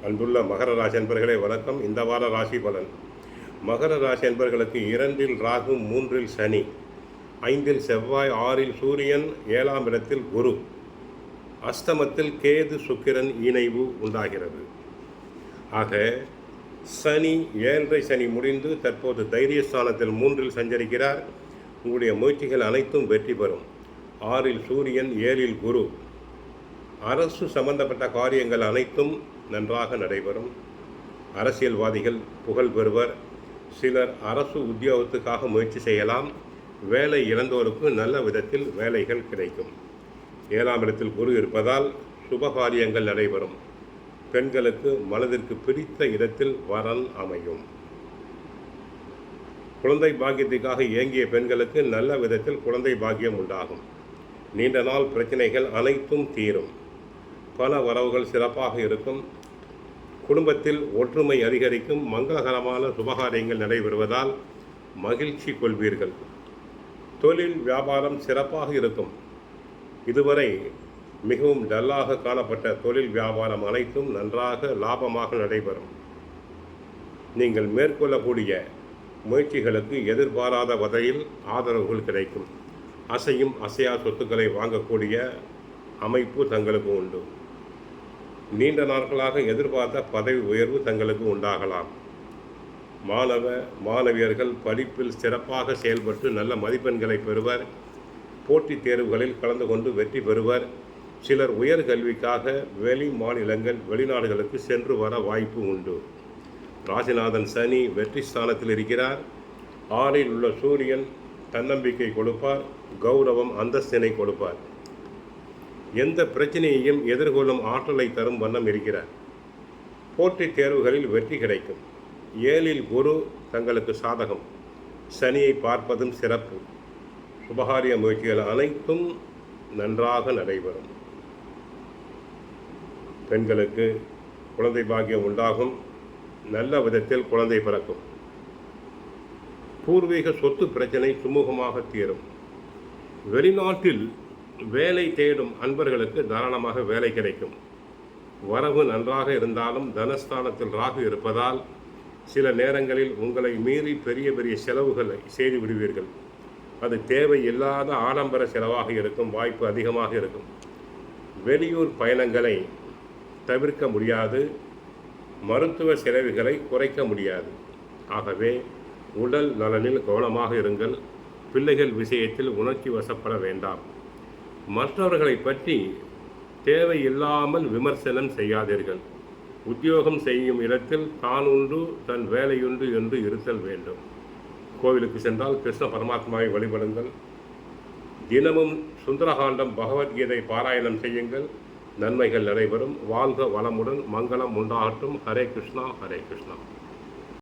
அன்புள்ள மகர ராசி அன்பர்களே வணக்கம். இந்த வார ராசி பலன். மகர ராசி அன்பர்களுக்கு 2இல் ராகு, 3இல் சனி, 5இல் செவ்வாய், 6இல் சூரியன், 7ஆம் இடத்தில் குரு, அஷ்டமத்தில் கேது சுக்கிரன் இணைவு உண்டாகிறது. ஆக சனி 7.5 சனி முடிந்து தற்போது தைரியஸ்தானத்தில் 3இல் சஞ்சரிக்கிறார். உங்களுடைய முயற்சிகள் அனைத்தும் வெற்றி பெறும். 6இல் சூரியன், 7இல் குரு. அரசு சம்பந்தப்பட்ட காரியங்கள் அனைத்தும் நன்றாக நடைபெறும். அரசியல்வாதிகள் புகழ் பெறுவர். சிலர் அரசு உத்தியோகத்துக்காக முயற்சி செய்யலாம். வேலை இழந்தோருக்கு நல்ல விதத்தில் வேலைகள் கிடைக்கும். 7ஆம் இடத்தில் குரு இருப்பதால் சுபகாரியங்கள் நடைபெறும். பெண்களுக்கு மனதிற்கு பிடித்த இடத்தில் வரன் அமையும். குழந்தை பாக்கியத்துக்காக இயங்கிய பெண்களுக்கு நல்ல விதத்தில் குழந்தை பாக்கியம் உண்டாகும். நீண்ட நாள் பிரச்சனைகள் அனைத்தும் தீரும். பல வரவுகள் சிறப்பாக இருக்கும். குடும்பத்தில் ஒற்றுமை அதிகரிக்கும். மங்களகரமான சுபகாரியங்கள் நடைபெறுவதால் மகிழ்ச்சி கொள்வீர்கள். தொழில் வியாபாரம் சிறப்பாக இருக்கும். இதுவரை மிகவும் டல்லாக காணப்பட்ட தொழில் வியாபாரம் அனைத்தும் நன்றாக லாபமாக நடைபெறும். நீங்கள் மேற்கொள்ளக்கூடிய முயற்சிகளுக்கு எதிர்பாராத வகையில் ஆதரவுகள் கிடைக்கும். அசையும் அசையா சொத்துக்களை வாங்கக்கூடிய அமைப்பு தங்களுக்கு உண்டு. நீண்ட நாட்களாக எதிர்பார்த்த பதவி உயர்வு தங்களுக்கு உண்டாகலாம். மாணவியர்கள் படிப்பில் சிறப்பாக செயல்பட்டு நல்ல மதிப்பெண்களை பெறுவர். போட்டித் தேர்வுகளில் கலந்து கொண்டு வெற்றி பெறுவர். சிலர் உயர்கல்விக்காக வெளி மாநிலங்கள், வெளிநாடுகளுக்கு சென்று வர வாய்ப்பு உண்டு. ராசிநாதன் சனி வெற்றி ஸ்தானத்தில் இருக்கிறார். 6இல் உள்ள சூரியன் தன்னம்பிக்கை கொடுப்பார். கௌரவம், அந்தஸ்தினை கொடுப்பார். எந்த பிரச்சனையையும் எதிர்கொள்ளும் ஆற்றலை தரும் வண்ணம் இருக்கிறார். போட்டித் தேர்வுகளில் வெற்றி கிடைக்கும். 7இல் குரு தங்களுக்கு சாதகம். சனியை பார்ப்பதும் சிறப்பு. சுபகாரிய முயற்சிகள் அனைத்தும் நன்றாக நடைபெறும். பெண்களுக்கு குழந்தை பாக்கியம் உண்டாகும். நல்ல விதத்தில் குழந்தை பிறக்கும். பூர்வீக சொத்து பிரச்சனை சுமூகமாக தீரும். வெளிநாட்டில் வேலை தேடும் அன்பர்களுக்கு தாராளமாக வேலை கிடைக்கும். வரவு நன்றாக இருந்தாலும் தனஸ்தானத்தில் ராகு இருப்பதால் சில நேரங்களில் உங்களை மீறி பெரிய பெரிய செலவுகளை செய்து விடுவீர்கள். அது தேவையில்லாத ஆடம்பர செலவாக இருக்கும். வாய்ப்பு அதிகமாக இருக்கும். வெளியூர் பயணங்களை தவிர்க்க முடியாது. மருத்துவ செலவுகளை குறைக்க முடியாது. ஆகவே உடல் நலனில் கவனமாக இருங்கள். பிள்ளைகள் விஷயத்தில் உணர்ச்சி வசப்பட வேண்டாம். மற்றவர்களை பற்றி தேவையில்லாமல் விமர்சனம் செய்யாதீர்கள். உத்தியோகம் செய்யும் இடத்தில் தான் உண்டு, தன் வேலையுண்டு என்று இருத்தல் வேண்டும். கோவிலுக்கு சென்றால் கிருஷ்ண பரமாத்மாவை வழிபடுங்கள். தினமும் சுந்தரகாண்டம், பகவத்கீதை பாராயணம் செய்யுங்கள். நன்மைகள் நடைபெறும். வாழ்க வளமுடன். மங்களம் உண்டாகட்டும். ஹரே கிருஷ்ணா, ஹரே கிருஷ்ணா.